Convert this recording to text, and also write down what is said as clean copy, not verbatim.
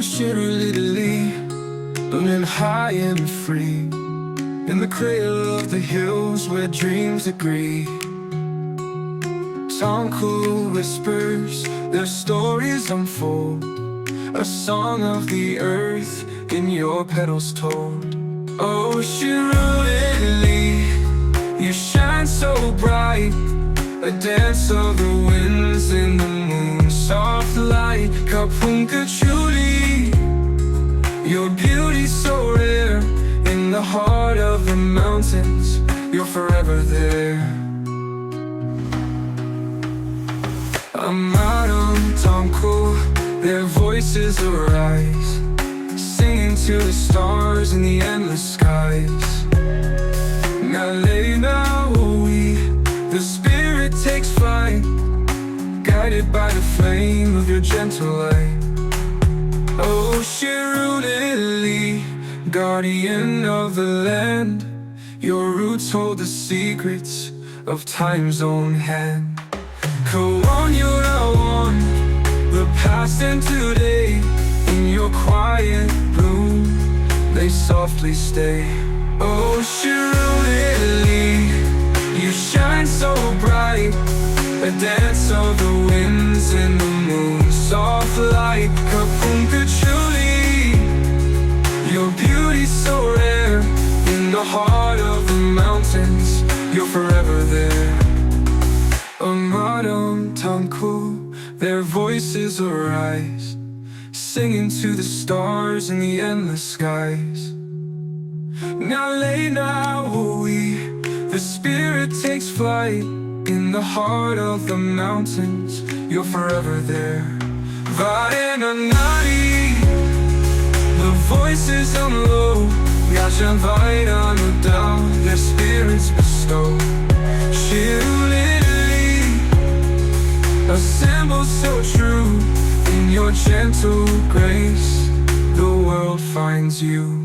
Shirui Lily, blooming high and free, in the cradle of the hills where dreams agree. Tangkhul whispers, their stories unfold, a song of the earth in your petals told. Oh, Shirui Lily, you shine so bright, a dance of the winds in the moon's soft light. Kapunka truly, your beauty so rare, in the heart of the mountains, you're forever there. Amadam Tangkhul, their voices arise, singing to the stars in the endless skies. The spirit takes flight, guided by the flame of your gentle light. Oh, Shirui Lily, guardian of the land, your roots hold the secrets of time's own hand. Kawan Yurawan, the past and today, in your quiet bloom, they softly stay. Oh, Shirui Lily, you shine so bright, a dance of the winds in the moon's soft light. Kapunka truly, your beauty so rare, in the heart of the mountains, you're forever there. Amadam Tangkhul, their voices arise, singing to the stars in the endless skies. The spirit takes flight, in the heart of the mountains, you're forever there. Varenanari, the voices on low, Yashanvaidanu, their spirits bestow. Shirui Lily, a symbol so true, in your gentle grace, the world finds you.